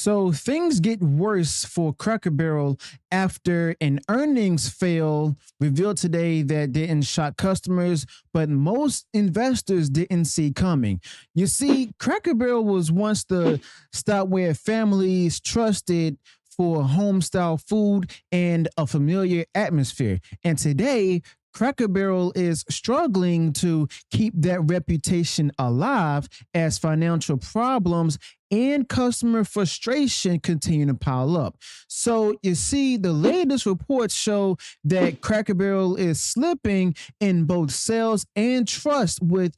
So things get worse for Cracker Barrel after an earnings fail revealed today that didn't shock customers, but most investors didn't see coming. You see, Cracker Barrel was once the stop where families trusted for home style food and a familiar atmosphere. And today, Cracker Barrel is struggling to keep that reputation alive as financial problems and customer frustration continue to pile up. So you see, the latest reports show that Cracker Barrel is slipping in both sales and trust, with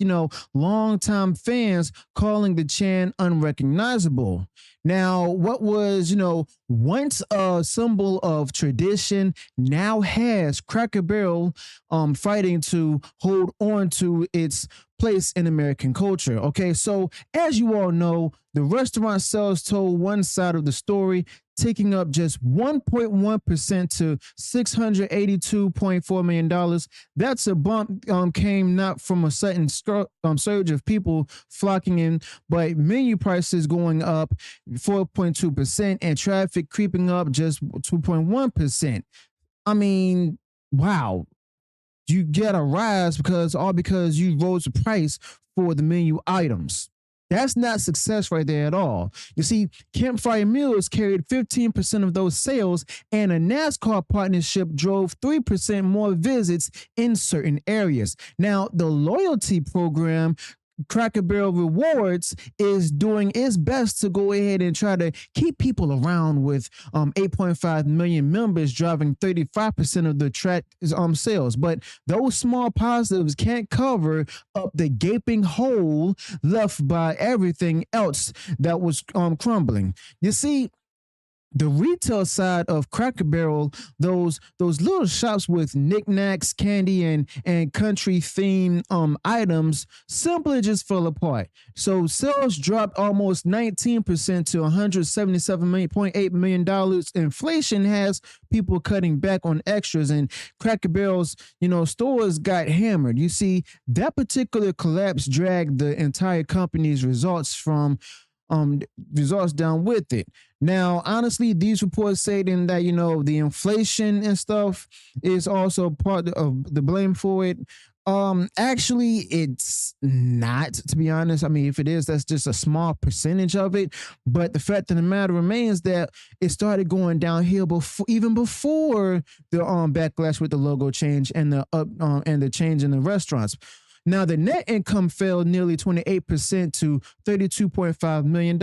longtime fans calling the chain unrecognizable. Now, what was once a symbol of tradition now has Cracker Barrel fighting to hold on to its place in American culture. Okay, so as you all know, the restaurant sales told one side of the story, ticking up just 1.1% to $682.4 million. That's a bump came not from a sudden surge of people flocking in, but menu prices going up 4.2% and traffic creeping up just 2.1%. I mean, wow, you get a rise because you rose the price for the menu items. That's not success right there at all. You see, Campfire Meals carried 15% of those sales, and a NASCAR partnership drove 3% more visits in certain areas. Now, the loyalty program Cracker Barrel Rewards is doing its best to go ahead and try to keep people around, with 8.5 million members driving 35% of the track sales. But those small positives can't cover up the gaping hole left by everything else that was crumbling. You see, the retail side of Cracker Barrel, those little shops with knickknacks, candy, and country themed items simply just fell apart. So sales dropped almost 19% to $177.8 million. Inflation has people cutting back on extras, and Cracker Barrel's stores got hammered. You see, that particular collapse dragged the entire company's results down with it. Now, honestly, these reports say then that the inflation and stuff is also part of the blame for it. Actually, it's not, to be honest. I mean, if it is, that's just a small percentage of it. But the fact of the matter remains that it started going downhill even before the backlash with the logo change and the change in the restaurants. Now, the net income fell nearly 28% to $32.5 million.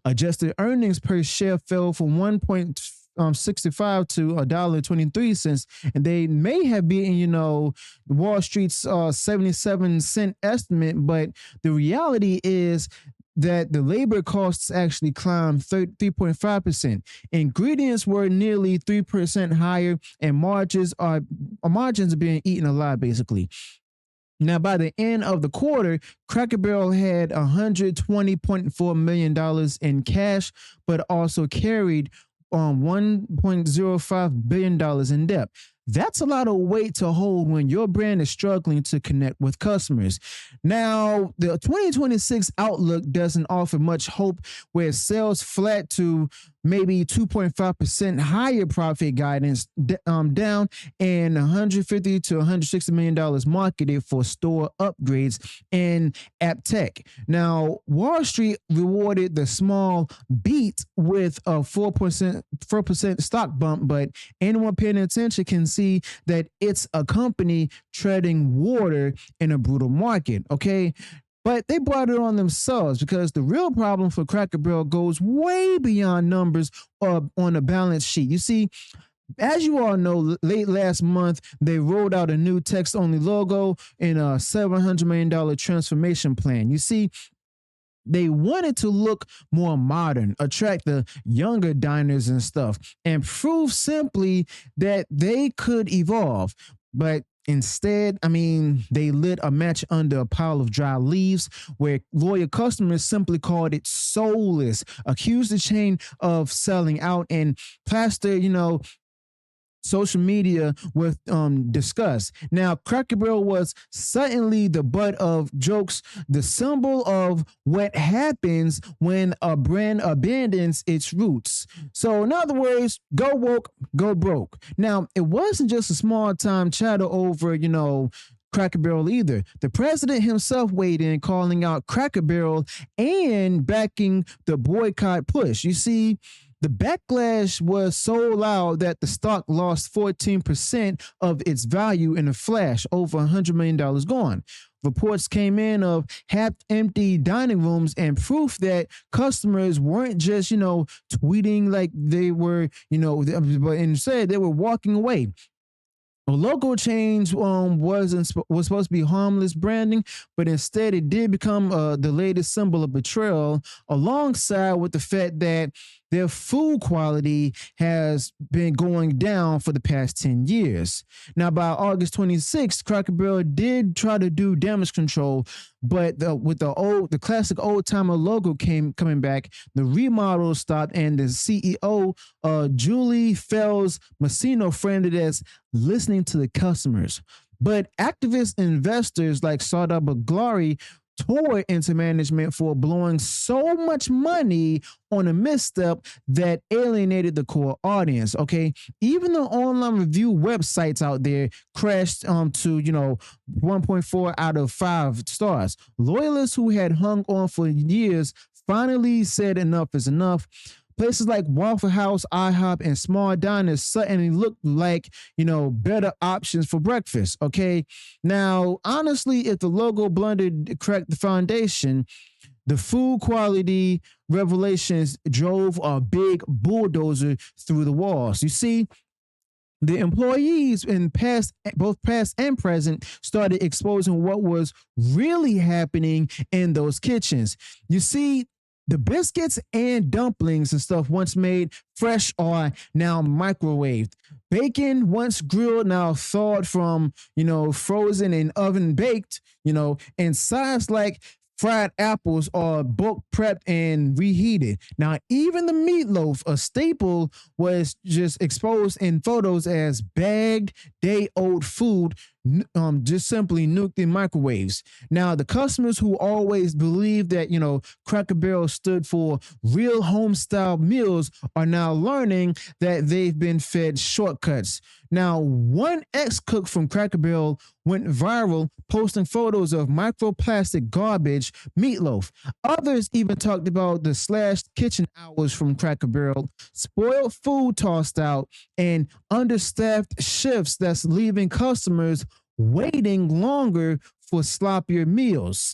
Adjusted earnings per share fell from 1.65 to $1.23, and they may have beaten, Wall Street's 77-cent estimate, but the reality is that the labor costs actually climbed 3.5%. Ingredients were nearly 3% higher, and margins are being eaten alive, basically. Now, by the end of the quarter, Cracker Barrel had $120.4 million in cash, but also carried $1.05 billion in debt. That's a lot of weight to hold when your brand is struggling to connect with customers. Now, the 2026 outlook doesn't offer much hope, where sales flat to maybe 2.5% higher profit guidance down, and $150 to $160 million marketed for store upgrades and app tech. Now, Wall Street rewarded the small beat with a 4% stock bump, but anyone paying attention can see that it's a company treading water in a brutal market. Okay. But they brought it on themselves, because the real problem for Cracker Barrel goes way beyond numbers or on a balance sheet. You see, as you all know, late last month, they rolled out a new text-only logo in a $700 million transformation plan. You see, they wanted to look more modern, attract the younger diners and stuff, and prove simply that they could evolve. But instead, they lit a match under a pile of dry leaves, where loyal customers simply called it soulless, accused the chain of selling out, and plastered, social media with discuss. Now, Cracker Barrel was suddenly the butt of jokes, the symbol of what happens when a brand abandons its roots. So, in other words, go woke, go broke. Now, it wasn't just a small time chatter over, Cracker Barrel either. The president himself weighed in, calling out Cracker Barrel and backing the boycott push. You see, the backlash was so loud that the stock lost 14% of its value in a flash, over $100 million gone. Reports came in of half empty dining rooms and proof that customers weren't just, tweeting like they were, but instead they were walking away. A logo change was supposed to be harmless branding, but instead it did become the latest symbol of betrayal, alongside with the fact that their food quality has been going down for the past 10 years. Now, by August 26th, Cracker Barrel did try to do damage control, but with the classic old timer logo coming back, the remodel stopped, and the CEO, Julie Fells Massino, framed it as listening to the customers. But activist investors like Sardar Baglari tore into management for blowing so much money on a misstep that alienated the core audience. Okay, even the online review websites out there crashed to 1.4 out of 5 stars. Loyalists who had hung on for years finally said enough is enough. Places like Waffle House, IHOP, and small diners suddenly looked like, better options for breakfast. Okay. Now, honestly, if the logo blunder cracked the foundation, the food quality revelations drove a big bulldozer through the walls. You see, the employees in both past and present, started exposing what was really happening in those kitchens. You see, the biscuits and dumplings and stuff once made fresh are now microwaved. Bacon once grilled, now thawed from, frozen and oven baked, and sides like fried apples are bulk prepped and reheated. Now, even the meatloaf, a staple, was just exposed in photos as bagged, day-old food, just simply nuked in microwaves. Now, the customers who always believed that, Cracker Barrel stood for real home-style meals are now learning that they've been fed shortcuts. Now, one ex-cook from Cracker Barrel went viral, posting photos of microplastic garbage meatloaf. Others even talked about the slashed kitchen hours from Cracker Barrel, spoiled food tossed out, and understaffed shifts that's leaving customers waiting longer for sloppier meals.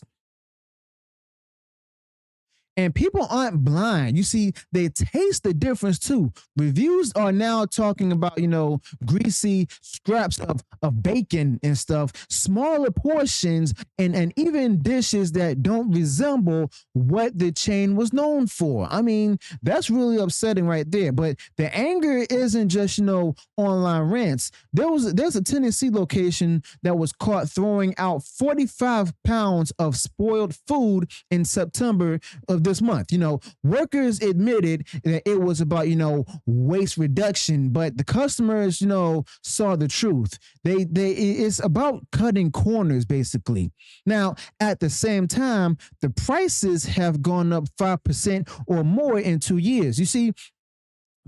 And people aren't blind. You see, they taste the difference too. Reviews are now talking about, greasy scraps of bacon and stuff, smaller portions, and even dishes that don't resemble what the chain was known for. I mean, that's really upsetting right there. But the anger isn't just, online rants. There's a Tennessee location that was caught throwing out 45 pounds of spoiled food in September of this month. Workers admitted that it was about, waste reduction, but the customers, saw the truth. It's about cutting corners, basically. Now, at the same time, the prices have gone up 5% or more in 2 years. You see,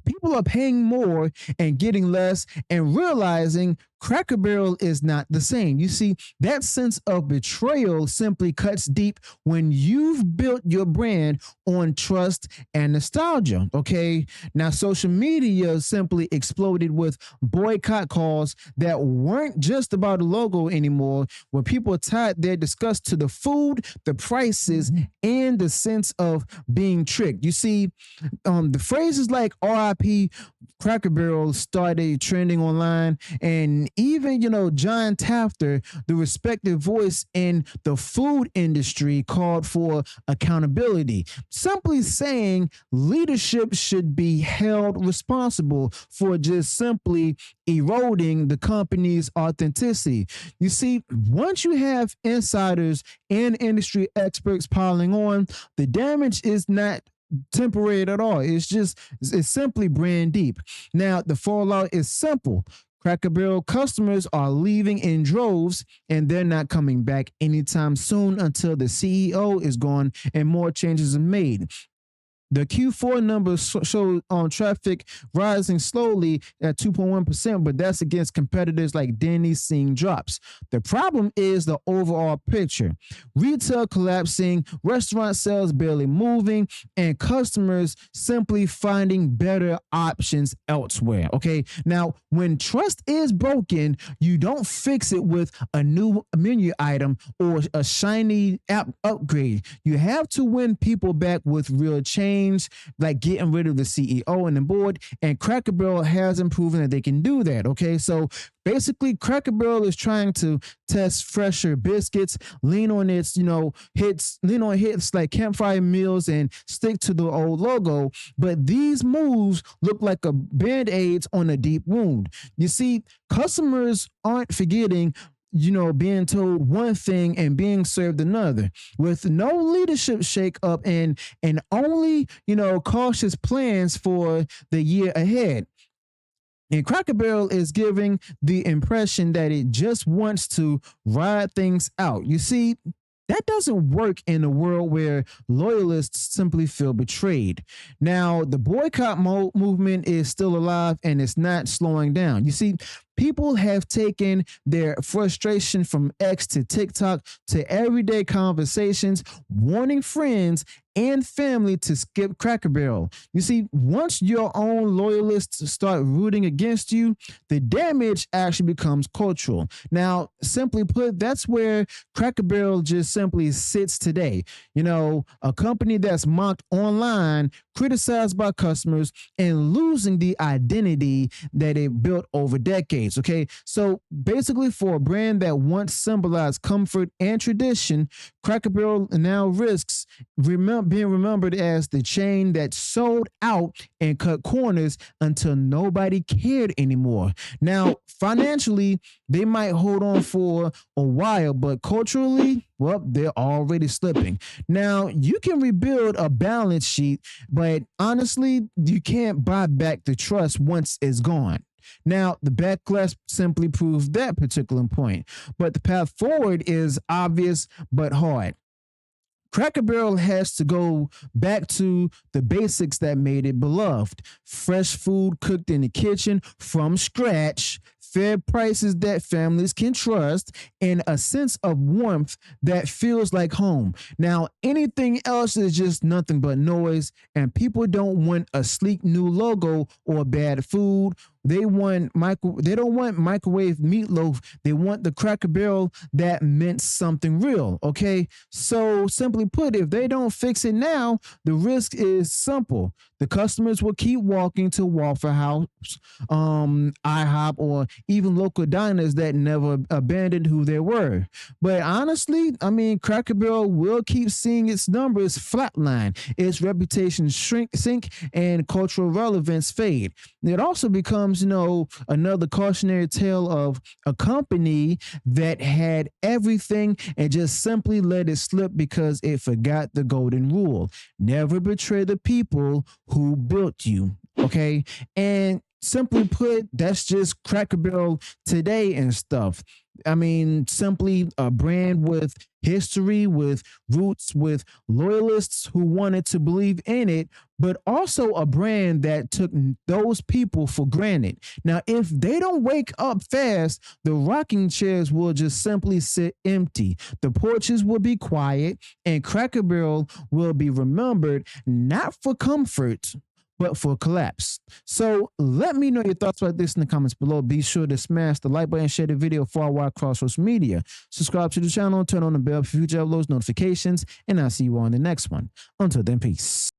people are paying more and getting less and realizing Cracker Barrel is not the same. You see, that sense of betrayal simply cuts deep when you've built your brand on trust and nostalgia. Okay. Now, social media simply exploded with boycott calls that weren't just about a logo anymore, where people tied their disgust to the food, the prices, and the sense of being tricked. You see, the phrases like RIP Cracker Barrel started trending online, and even, John Tafter, the respected voice in the food industry, called for accountability, simply saying leadership should be held responsible for just simply eroding the company's authenticity. You see, once you have insiders and industry experts piling on, the damage is not temporary at all. It's simply brand deep. Now the fallout is simple. Cracker Barrel customers are leaving in droves and they're not coming back anytime soon until the CEO is gone and more changes are made. The Q4 numbers show traffic rising slowly at 2.1%, but that's against competitors like Denny's seeing drops. The problem is the overall picture. Retail collapsing, restaurant sales barely moving, and customers simply finding better options elsewhere. Okay. Now, when trust is broken, you don't fix it with a new menu item or a shiny app upgrade. You have to win people back with real change, like getting rid of the CEO and the board, and Cracker Barrel hasn't proven that they can do that. Okay, so basically Cracker Barrel is trying to test fresher biscuits, lean on its hits like campfire meals, and stick to the old logo. But these moves look like a band-aid on a deep wound. You see, customers aren't forgetting being told one thing and being served another. With no leadership shakeup and only, cautious plans for the year ahead. And Cracker Barrel is giving the impression that it just wants to ride things out. You see, that doesn't work in a world where loyalists simply feel betrayed. Now, the boycott movement is still alive and it's not slowing down. You see, people have taken their frustration from X to TikTok to everyday conversations, warning friends and family to skip Cracker Barrel. You see, once your own loyalists start rooting against you, the damage actually becomes cultural. Now, simply put, that's where Cracker Barrel just simply sits today. A company that's mocked online, criticized by customers, and losing the identity that it built over decades. Okay, so basically, for a brand that once symbolized comfort and tradition, Cracker Barrel now risks being remembered as the chain that sold out and cut corners until nobody cared anymore. Now, financially, they might hold on for a while, but culturally, well, they're already slipping. Now, you can rebuild a balance sheet, but honestly, you can't buy back the trust once it's gone. Now, the backlash simply proves that particular point, but the path forward is obvious but hard. Cracker Barrel has to go back to the basics that made it beloved. Fresh food cooked in the kitchen from scratch, fair prices that families can trust, and a sense of warmth that feels like home. Now, anything else is just nothing but noise, and people don't want a sleek new logo or bad food. They don't want microwave meatloaf. They want the Cracker Barrel that meant something real. Okay, so simply put, if they don't fix it now, the risk is simple. The customers will keep walking to Waffle House, IHOP, or even local diners that never abandoned who they were. But honestly, Cracker Barrel will keep seeing its numbers flatline, its reputation sink, and cultural relevance fade. It also becomes, another cautionary tale of a company that had everything and just simply let it slip because it forgot the golden rule. Never betray the people who built you. Okay. And simply put, that's just Cracker Barrel today and stuff. Simply a brand with history, with roots, with loyalists who wanted to believe in it, but also a brand that took those people for granted. Now, if they don't wake up fast, the rocking chairs will just simply sit empty. The porches will be quiet, and Cracker Barrel will be remembered not for comfort, but for collapse. So let me know your thoughts about this in the comments below. Be sure to smash the like button, share the video far wide across social media. Subscribe to the channel, turn on the bell for future uploads, notifications, and I'll see you on the next one. Until then, peace.